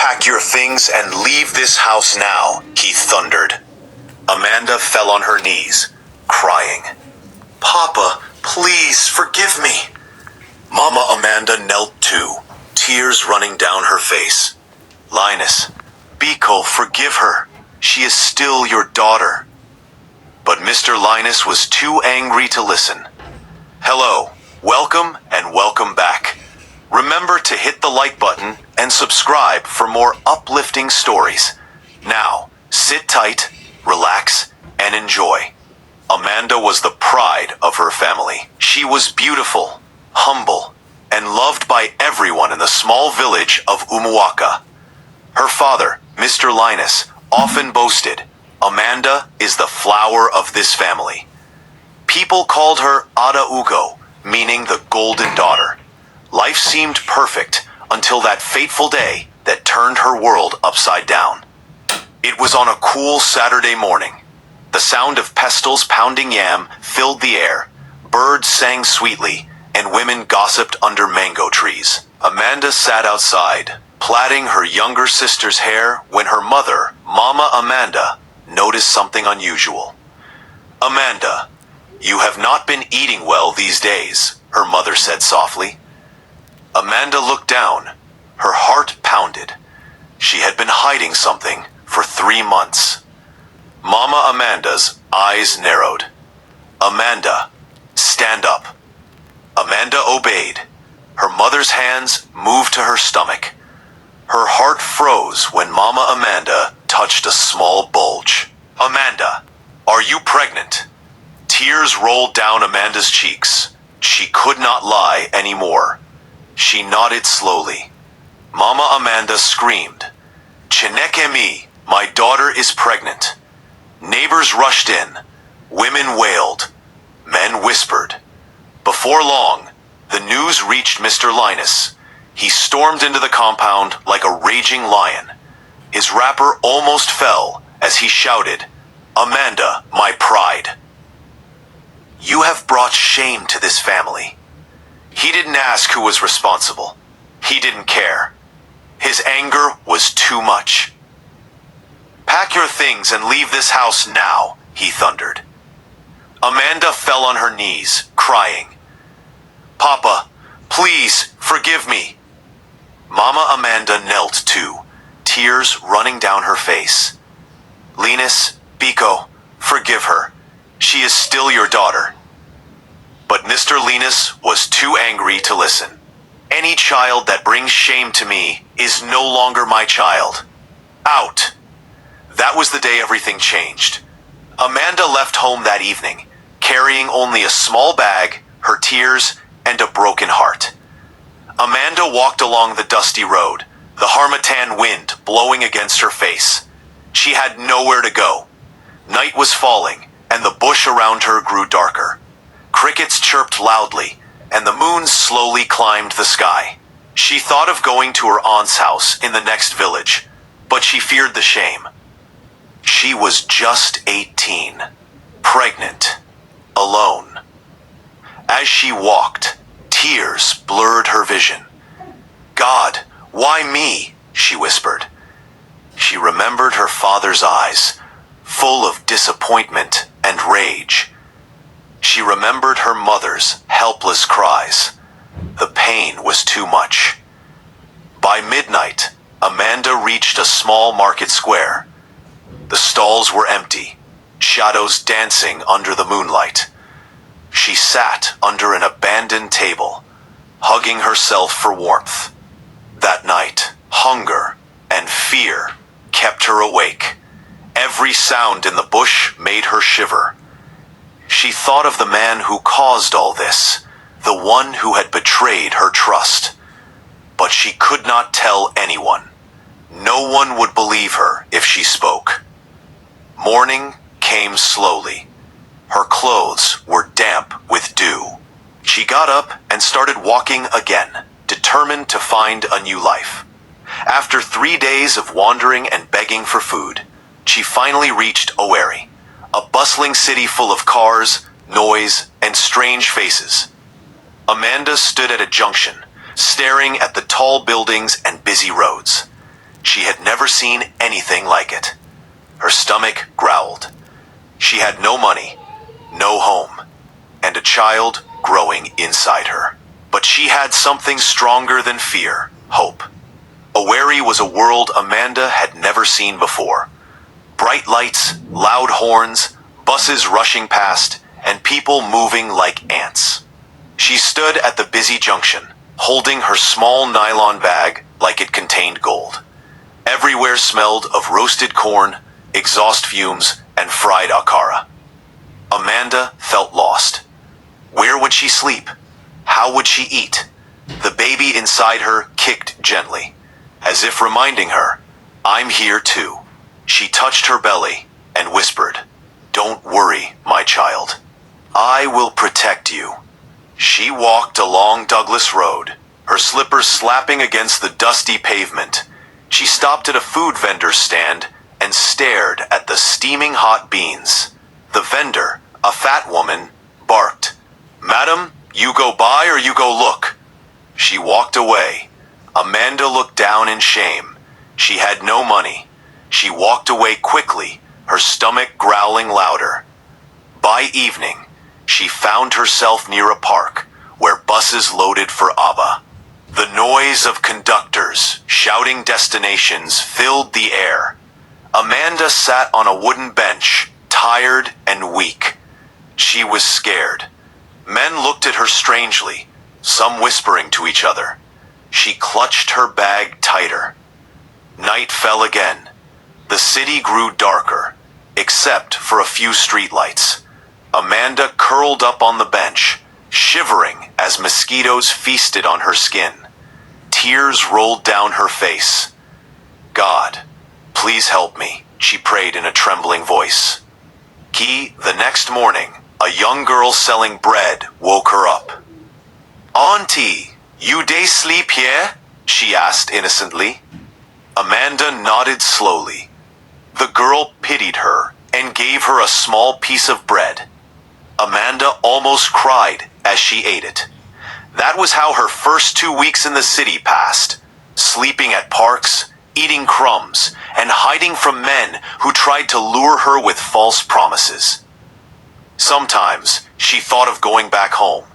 Pack your things and leave this house now, he thundered. Amanda fell on her knees, crying. Papa, please forgive me. Mama Amanda knelt too, tears running down her face. Linus, Biko, forgive her. She is still your daughter. But Mr. Linus was too angry to listen. Hello, welcome and welcome back. Remember to hit the like button and subscribe for more uplifting stories. Now, sit tight, relax, and enjoy. Amanda was the pride of her family. She was beautiful, humble, and loved by everyone in the small village of Umuaka. Her father, Mr. Linus, often boasted, Amanda is the flower of this family. People called her Ada Ugo, meaning the golden daughter. Life seemed perfect until that fateful day that turned her world upside down. It was on a cool Saturday morning. The sound of pestles pounding yam filled the air, birds sang sweetly, and women gossiped under mango trees. Amanda sat outside, plaiting her younger sister's hair when her mother, Mama Amanda, noticed something unusual. Amanda, you have not been eating well these days, her mother said softly. Amanda looked down. Her heart pounded. She had been hiding something for 3 months. Mama Amanda's eyes narrowed. Amanda, stand up. Amanda obeyed. Her mother's hands moved to her stomach. Her heart froze when Mama Amanda touched a small bulge. Amanda, are you pregnant? Tears rolled down Amanda's cheeks. She could not lie anymore. She nodded slowly. Mama Amanda screamed, Chineke mi, my daughter is pregnant. Neighbors rushed in. Women wailed. Men whispered. Before long, the news reached Mr. Linus. He stormed into the compound like a raging lion. His wrapper almost fell as he shouted, Amanda, my pride. You have brought shame to this family. He didn't ask who was responsible. He didn't care. His anger was too much. Pack your things and leave this house now, he thundered. Amanda fell on her knees, crying. Papa, please forgive me. Mama Amanda knelt too, tears running down her face. Linus, Biko, forgive her. She is still your daughter. But Mr. Linus was too angry to listen. Any child that brings shame to me is no longer my child. Out. That was the day everything changed. Amanda left home that evening, carrying only a small bag, her tears, and a broken heart. Amanda walked along the dusty road, the harmattan wind blowing against her face. She had nowhere to go. Night was falling, and the bush around her grew darker. Crickets chirped loudly, and the moon slowly climbed the sky. She thought of going to her aunt's house in the next village, but she feared the shame. She was just 18, pregnant, alone. As she walked, tears blurred her vision. God, why me? She whispered. She remembered her father's eyes, full of disappointment and rage. She remembered her mother's helpless cries. The pain was too much. By midnight, Amanda reached a small market square. The stalls were empty, shadows dancing under the moonlight. She sat under an abandoned table, hugging herself for warmth. That night, hunger and fear kept her awake. Every sound in the bush made her shiver. She thought of the man who caused all this, the one who had betrayed her trust. But she could not tell anyone. No one would believe her if she spoke. Morning came slowly. Her clothes were damp with dew. She got up and started walking again, determined to find a new life. After 3 days of wandering and begging for food, she finally reached Owerri, a bustling city full of cars, noise, and strange faces. Amanda stood at a junction, staring at the tall buildings and busy roads. She never seen anything like it. Her stomach growled. She had no money, no home, and a child growing inside her. But she had something stronger than fear, hope. Awari was a world Amanda had never seen before. Bright lights, loud horns, buses rushing past, and people moving like ants. She stood at the busy junction, holding her small nylon bag like it contained gold. Everywhere smelled of roasted corn, exhaust fumes, and fried akara. Amanda felt lost. Where would she sleep? How would she eat? The baby inside her kicked gently, as if reminding her, "I'm here too." She touched her belly and whispered, "Don't worry, my child. I will protect you." She walked along Douglas Road, her slippers slapping against the dusty pavement. She stopped at a food vendor's stand and stared at the steaming hot beans. The vendor, a fat woman, barked, "Madam, you go buy or you go look." She walked away. Amanda looked down in shame. She had no money. She walked away quickly, her stomach growling louder. By evening, she found herself near a park where buses loaded for Abba. The noise of conductors shouting destinations filled the air. Amanda sat on a wooden bench, tired and weak. She was scared. Men looked at her strangely, some whispering to each other. She clutched her bag tighter. Night fell again. The city grew darker, except for a few streetlights. Amanda curled up on the bench, shivering as mosquitoes feasted on her skin. Tears rolled down her face. "God, please help me," she prayed in a trembling voice. The next morning, a young girl selling bread woke her up. "Auntie, you dey sleep here?" she asked innocently. Amanda nodded slowly. The girl pitied her and gave her a small piece of bread. Amanda almost cried as she ate it. That was how her first 2 weeks in the city passed, sleeping at parks, eating crumbs, and hiding from men who tried to lure her with false promises. Sometimes she thought of going back home,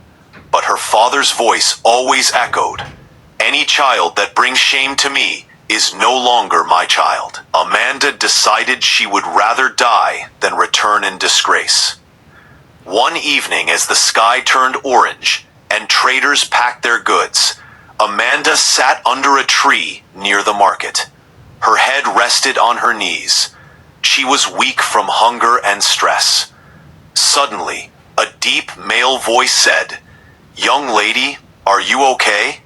but her father's voice always echoed, "Any child that brings shame to me is no longer my child." Amanda decided she would rather die than return in disgrace. One evening, as the sky turned orange and traders packed their goods, Amanda sat under a tree near the market. Her head rested on her knees. She was weak from hunger and stress. Suddenly, a deep male voice said, "Young lady, are you okay?"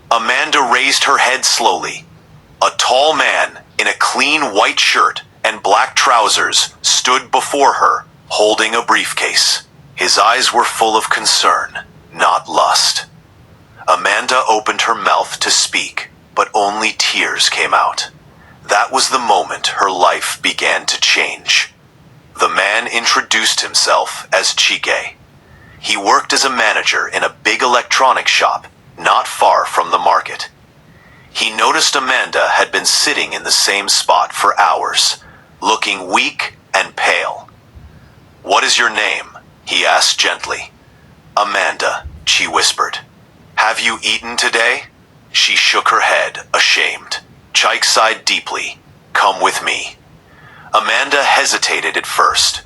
Amanda raised her head slowly. A tall man in a clean white shirt and black trousers stood before her, holding a briefcase. His eyes were full of concern, not lust. Amanda opened her mouth to speak, but only tears came out. That was the moment her life began to change. The man introduced himself as Chike. He worked as a manager in a big electronics shop not far from the market. He noticed Amanda had been sitting in the same spot for hours, looking weak and pale. "What is your name?" he asked gently. "Amanda," she whispered. "Have you eaten today?" She shook her head, ashamed. Chike sighed deeply. "Come with me." Amanda hesitated at first.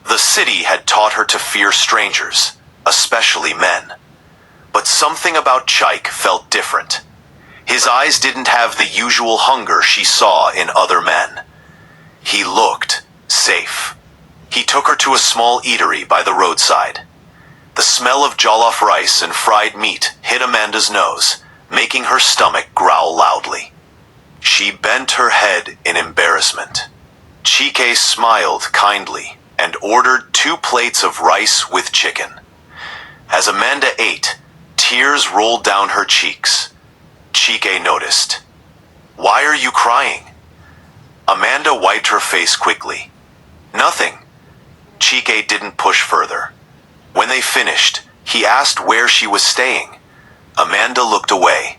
The city had taught her to fear strangers, especially men. But something about Chike felt different. His eyes didn't have the usual hunger she saw in other men. He looked safe. He took her to a small eatery by the roadside. The smell of jollof rice and fried meat hit Amanda's nose, making her stomach growl loudly. She bent her head in embarrassment. Chike smiled kindly and ordered 2 plates of rice with chicken. As Amanda ate, tears rolled down her cheeks. Chike noticed. "Why are you crying?" Amanda wiped her face quickly. "Nothing." Chike didn't push further. When they finished, he asked where she was staying. Amanda looked away.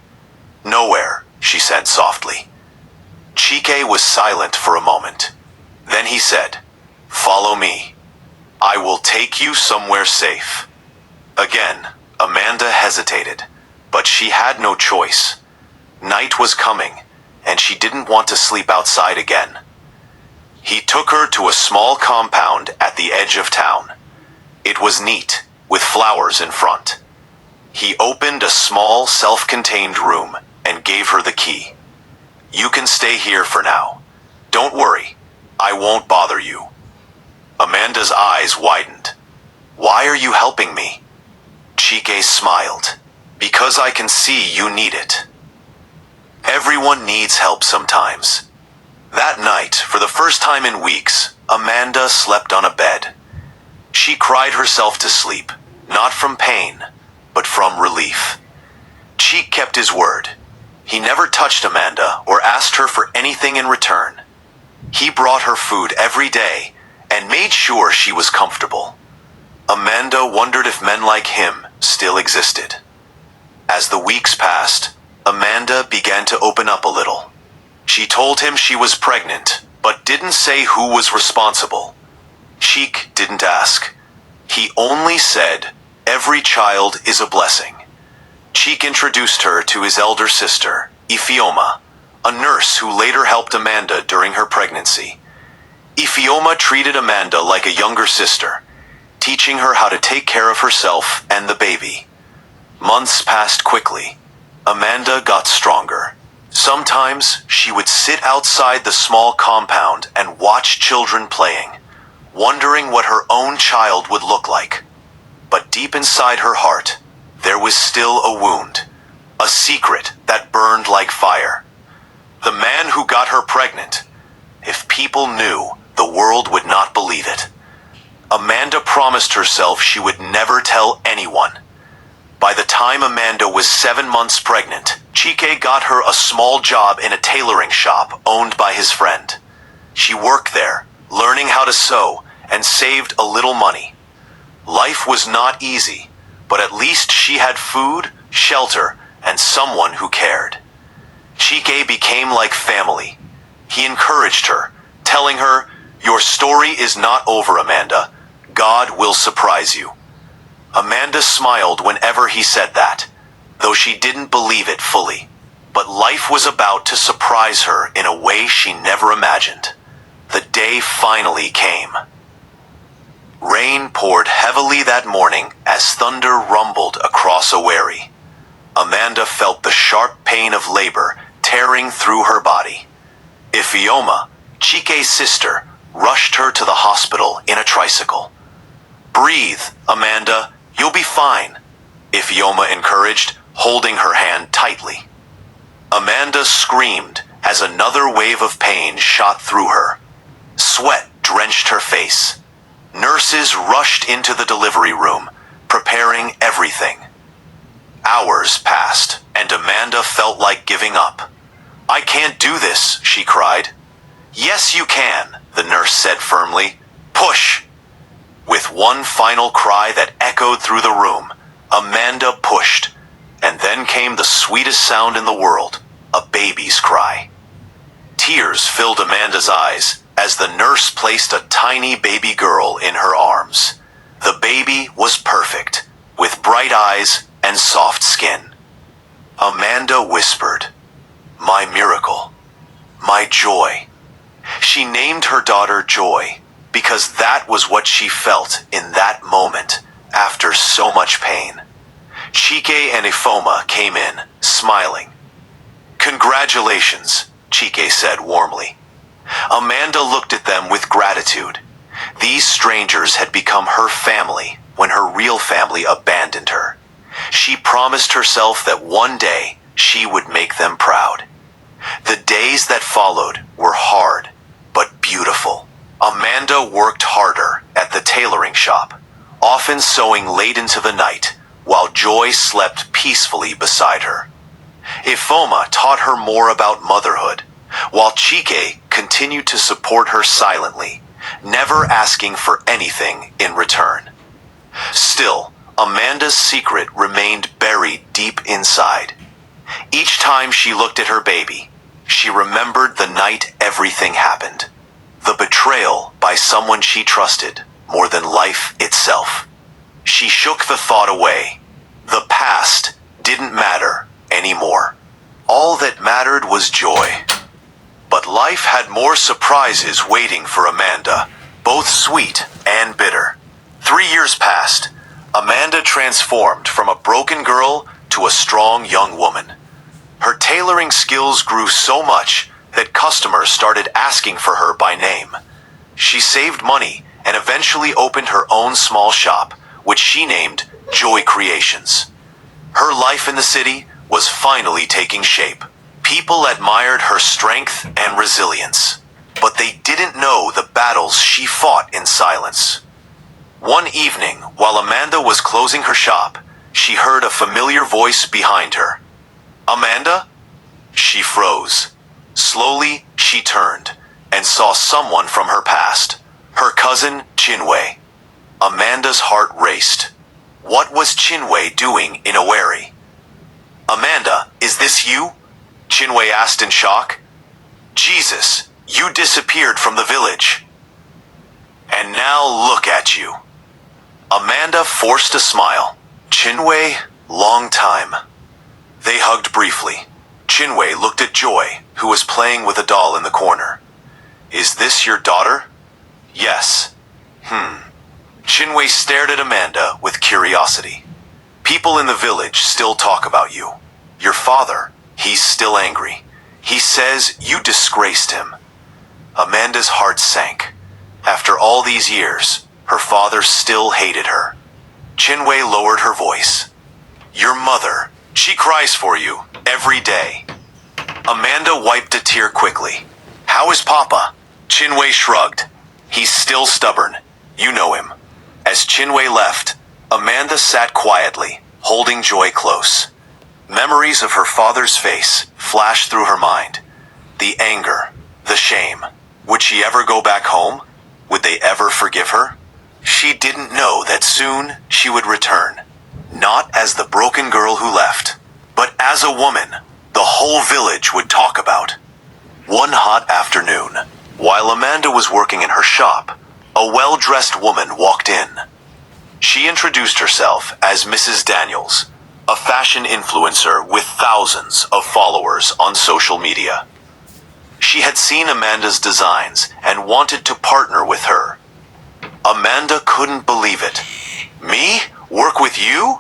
"Nowhere," she said softly. Chike Chike was silent for a moment. Then he said, "Follow me. I will take you somewhere safe." Again, Amanda hesitated, but she had no choice. Night was coming, and she didn't want to sleep outside again. He took her to a small compound at the edge of town. It was neat, with flowers in front. He opened a small, self-contained room and gave her the key. "You can stay here for now. Don't worry, I won't bother you." Amanda's eyes widened. "Why are you helping me?" Chike smiled. "Because I can see you need it." Everyone needs help sometimes. That night, for the first time in weeks, Amanda slept on a bed. She cried herself to sleep, not from pain, but from relief. Cheek kept his word. He never touched Amanda or asked her for anything in return. He brought her food every day and made sure she was comfortable. Amanda wondered if men like him still existed. As the weeks passed, Amanda began to open up a little. She told him she was pregnant, but didn't say who was responsible. Cheek didn't ask. He only said, "Every child is a blessing." Cheek introduced her to his elder sister, Ifeoma, a nurse who later helped Amanda during her pregnancy. Ifeoma treated Amanda like a younger sister, teaching her how to take care of herself and the baby. Months passed quickly. Amanda got stronger. Sometimes she would sit outside the small compound and watch children playing, wondering what her own child would look like. But deep inside her heart, there was still a wound, a secret that burned like fire. The man who got her pregnant, if people knew, the world would not believe it. Amanda promised herself she would never tell anyone. By the time Amanda was 7 months pregnant, Chike got her a small job in a tailoring shop owned by his friend. She worked there, learning how to sew, and saved a little money. Life was not easy, but at least she had food, shelter, and someone who cared. Chike became like family. He encouraged her, telling her, "Your story is not over, Amanda. God will surprise you." Amanda smiled whenever he said that, though she didn't believe it fully. But life was about to surprise her in a way she never imagined. The day finally came. Rain poured heavily that morning as thunder rumbled across a wherry. Amanda felt the sharp pain of labor tearing through her body. Ifeoma, Chike's sister, rushed her to the hospital in a tricycle. "Breathe, Amanda, you'll be fine," Ifeoma encouraged, holding her hand tightly. Amanda screamed as another wave of pain shot through her. Sweat drenched her face. Nurses rushed into the delivery room, preparing everything. Hours passed, and Amanda felt like giving up. "I can't do this," she cried. "Yes, you can," the nurse said firmly. "Push." With one final cry that echoed through the room, Amanda pushed, and then came the sweetest sound in the world, a baby's cry. Tears filled Amanda's eyes as the nurse placed a tiny baby girl in her arms. The baby was perfect, with bright eyes and soft skin. Amanda whispered, "My miracle, my joy." She named her daughter Joy, because that was what she felt in that moment after so much pain. Chike and Ifeoma came in, smiling. "Congratulations," Chike said warmly. Amanda looked at them with gratitude. These strangers had become her family when her real family abandoned her. She promised herself that one day she would make them proud. The days that followed were hard, but beautiful. Amanda worked harder at the tailoring shop, often sewing late into the night, while Joy slept peacefully beside her. Ifeoma taught her more about motherhood, while Chike continued to support her silently, never asking for anything in return. Still, Amanda's secret remained buried deep inside. Each time she looked at her baby, She remembered the night everything happened. The betrayal by someone she trusted more than life itself. She shook the thought away. The past didn't matter anymore. All that mattered was joy. But life had more surprises waiting for Amanda, both sweet and bitter. 3 years passed. Amanda transformed from a broken girl to a strong young woman. Her tailoring skills grew so much that customers started asking for her by name. She saved money and eventually opened her own small shop, which she named Joy Creations. Her life in the city was finally taking shape. People admired her strength and resilience, but they didn't know the battles she fought in silence. One evening, while Amanda was closing her shop, she heard a familiar voice behind her. "Amanda?" She froze. Slowly, she turned and saw someone from her past. Her cousin, Chinwe. Amanda's heart raced. What was Chinwe doing in Owerri? "Amanda, is this you?" Chinwe asked in shock. "Jesus, you disappeared from the village. And now look at you." Amanda forced a smile. "Chinwe, long time." They hugged briefly. Chinwe looked at Joy, who was playing with a doll in the corner. "Is this your daughter?" "Yes." Chinwe stared at Amanda with curiosity. "People in the village still talk about you. Your father, he's still angry. He says you disgraced him." Amanda's heart sank. After all these years, her father still hated her. Chinwe lowered her voice. "Your mother, she cries for you every day." Amanda wiped a tear quickly. "How is Papa?" Chinwe shrugged. "He's still stubborn. You know him." As Chinwe left, Amanda sat quietly, holding Joy close. Memories of her father's face flashed through her mind. The anger, the shame. Would she ever go back home? Would they ever forgive her? She didn't know that soon she would return. Not as the broken girl who left, but as a woman the whole village would talk about. One hot afternoon, while Amanda was working in her shop, a well-dressed woman walked in. She introduced herself as Mrs. Daniels, a fashion influencer with thousands of followers on social media. She had seen Amanda's designs and wanted to partner with her. Amanda couldn't believe it. "Me? Work with you?"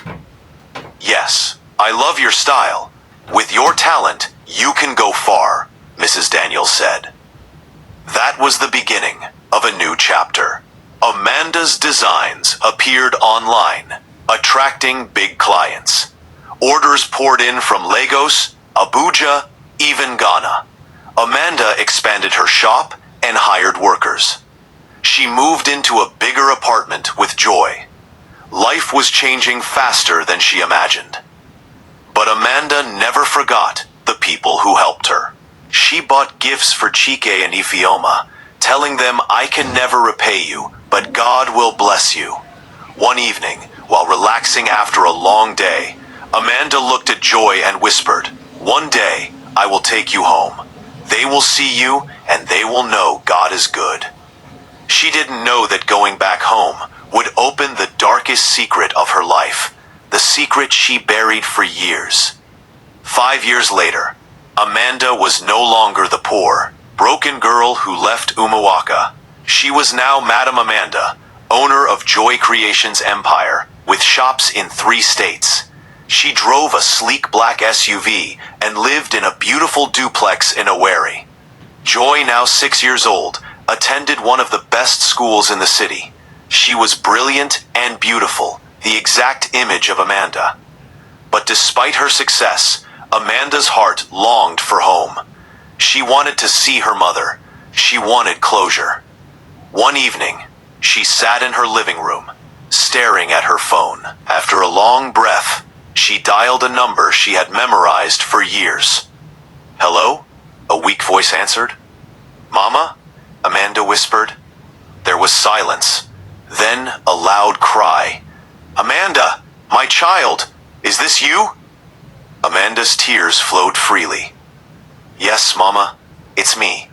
"Yes, I love your style. With your talent, you can go far," Mrs. Daniels said. That was the beginning of a new chapter. Amanda's designs appeared online, attracting big clients. Orders poured in from Lagos, Abuja, even Ghana. Amanda expanded her shop and hired workers. She moved into a bigger apartment with Joy. Life was changing faster than she imagined. But Amanda never forgot the people who helped her. She bought gifts for Chike and Ifeoma, telling them, "I can never repay you, but God will bless you." One evening, while relaxing after a long day, Amanda looked at Joy and whispered, "One day, I will take you home. They will see you, and they will know God is good." She didn't know that going back home would open the darkest secret of her life, the secret she buried for years. 5 years later, Amanda was no longer the poor, broken girl who left Umuwaka. She was now Madam Amanda, owner of Joy Creations Empire, with shops in 3 states. She drove a sleek black SUV and lived in a beautiful duplex in Owerri. Joy, now 6 years old, attended one of the best schools in the city. She was brilliant and beautiful, the exact image of Amanda. But despite her success, Amanda's heart longed for home. She wanted to see her mother. She wanted closure. One evening, she sat in her living room, staring at her phone. After a long breath, she dialed a number she had memorized for years. "Hello?" a weak voice answered. "Mama?" Amanda whispered. There was silence. Then a loud cry. "Amanda, my child, is this you?" Amanda's tears flowed freely. Yes, Mama, it's me.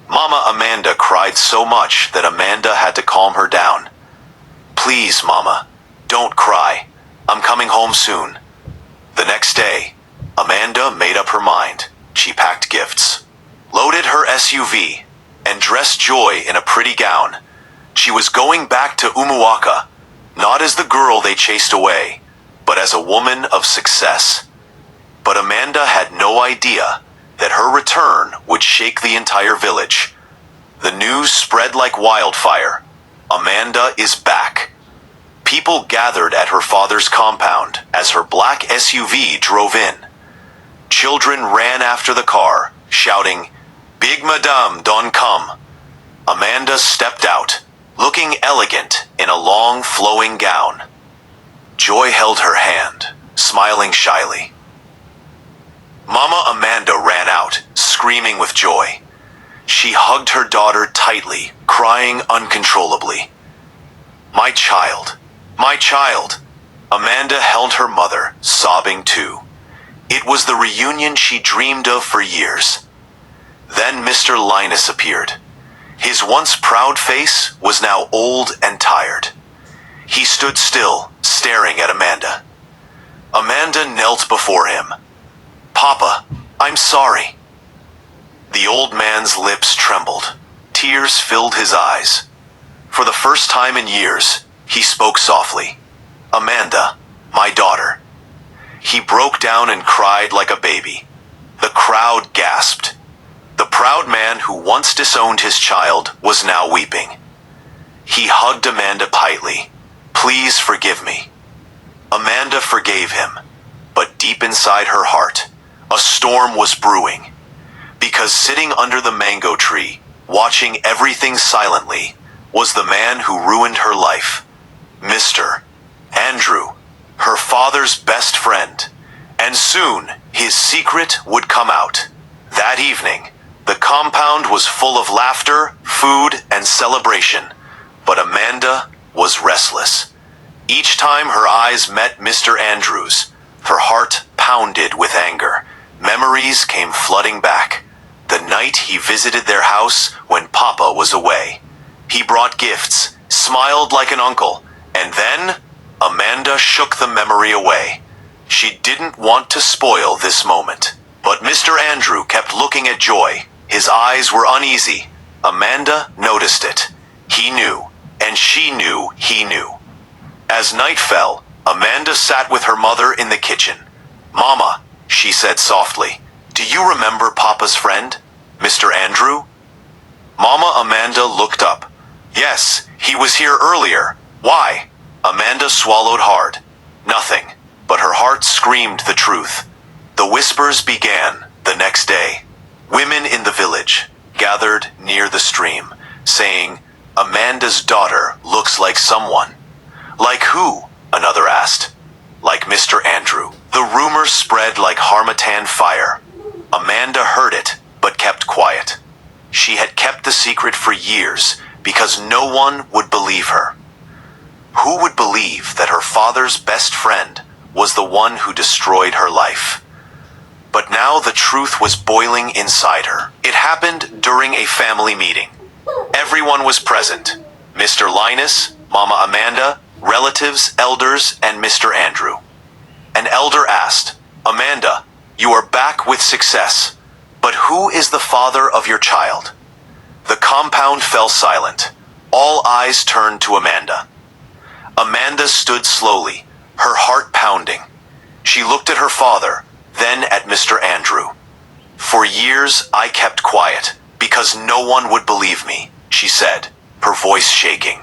Mama Amanda cried so much that Amanda had to calm her down. Please, Mama, don't cry. I'm coming home soon. The next day, Amanda made up her mind. She packed gifts, loaded her SUV, and dressed Joy in a pretty gown. She was going back to Umuaka, not as the girl they chased away, but as a woman of success. But Amanda had no idea that her return would shake the entire village. The news spread like wildfire. Amanda is back. People gathered at her father's compound as her black SUV drove in. Children ran after the car, shouting, "Big Madame don come." Amanda stepped out, looking elegant in a long flowing gown. Joy held her hand, smiling shyly. Mama Amanda ran out, screaming with joy. She hugged her daughter tightly, crying uncontrollably. My child, my child. Amanda held her mother, sobbing too. It was the reunion she dreamed of for years. Then Mr. Linus appeared. His once proud face was now old and tired. He stood still, staring at Amanda. Amanda knelt before him. Papa, I'm sorry. The old man's lips trembled. Tears filled his eyes. For the first time in years, he spoke softly. Amanda, my daughter. He broke down and cried like a baby. The crowd gasped. The proud man who once disowned his child was now weeping. He hugged Amanda tightly. Please forgive me. Amanda forgave him, but deep inside her heart, a storm was brewing. Because sitting under the mango tree, watching everything silently, was the man who ruined her life. Mr. Andrew, her father's best friend. And soon, his secret would come out. That evening, the compound was full of laughter, food, and celebration. But Amanda was restless. Each time her eyes met Mr. Andrew's, her heart pounded with anger. Memories came flooding back. The night he visited their house when Papa was away. He brought gifts, smiled like an uncle, and then Amanda shook the memory away. She didn't want to spoil this moment. But Mr. Andrew kept looking at Joy. His eyes were uneasy. Amanda noticed it. He knew, and she knew he knew. As night fell, Amanda sat with her mother in the kitchen. Mama, she said softly, do you remember Papa's friend, Mr. Andrew? Mama Amanda looked up. Yes, he was here earlier. Why? Amanda swallowed hard. Nothing, but her heart screamed the truth. The whispers began the next day. Women in the village gathered near the stream, saying, Amanda's daughter looks like someone. Like who? Another asked. Like Mr. Andrew. The rumor spread like Harmattan fire. Amanda heard it, but kept quiet. She had kept the secret for years because no one would believe her. Who would believe that her father's best friend was the one who destroyed her life? But now the truth was boiling inside her. It happened during a family meeting. Everyone was present. Mr. Linus, Mama Amanda, relatives, elders, and Mr. Andrew. An elder asked, Amanda, you are back with success, but who is the father of your child? The compound fell silent. All eyes turned to Amanda. Amanda stood slowly, her heart pounding. She looked at her father, then at Mr. Andrew. For years I kept quiet, because no one would believe me, she said, her voice shaking.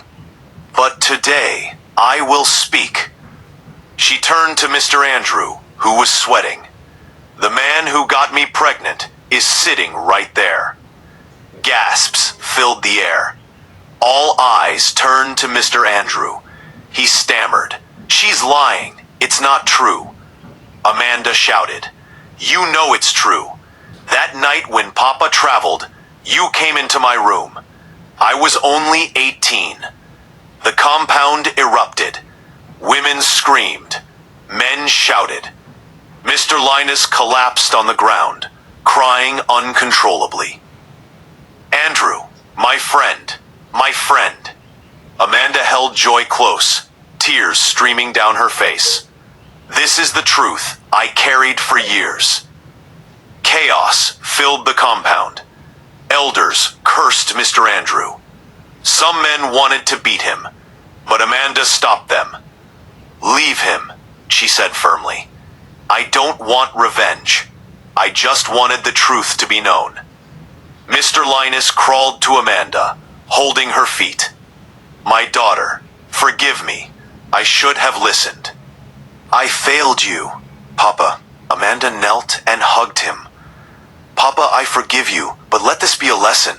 But today, I will speak. She turned to Mr. Andrew, who was sweating. The man who got me pregnant is sitting right there. Gasps filled the air. All eyes turned to Mr. Andrew. He stammered, She's lying. It's not true. Amanda shouted, You know it's true. That night when Papa traveled, you came into my room. I was only 18. The compound erupted. Women screamed. Men shouted. Mr. Linus collapsed on the ground. crying uncontrollably. Andrew, my friend, my friend. Amanda held Joy close, tears streaming down her face. This is the truth I carried for years. Chaos filled the compound. Elders cursed Mr. Andrew. Some men wanted to beat him, but Amanda stopped them. Leave him, she said firmly. I don't want revenge. I just wanted the truth to be known. Mr. Linus crawled to Amanda, holding her feet. My daughter, forgive me. I should have listened. I failed you, Papa. Amanda knelt and hugged him. Papa, I forgive you, but let this be a lesson.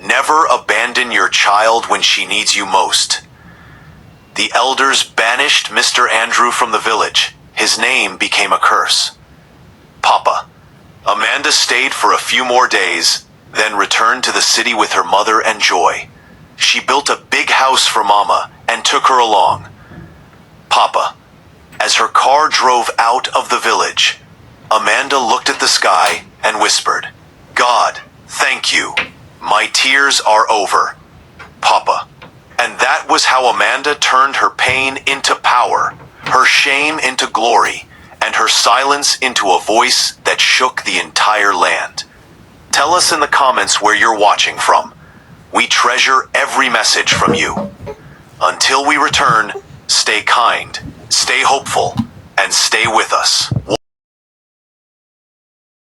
Never abandon your child when she needs you most. The elders banished Mr. Andrew from the village. His name became a curse. Papa, Amanda stayed for a few more days, then returned to the city with her mother and Joy. She built a big house for Mama and took her along. Papa, as her car drove out of the village, Amanda looked at the sky and whispered, God, thank you. My tears are over. Papa. And that was how Amanda turned her pain into power, her shame into glory, and her silence into a voice that shook the entire land. Tell us in the comments where you're watching from. We treasure every message from you. Until we return, stay kind, stay hopeful, and stay with us.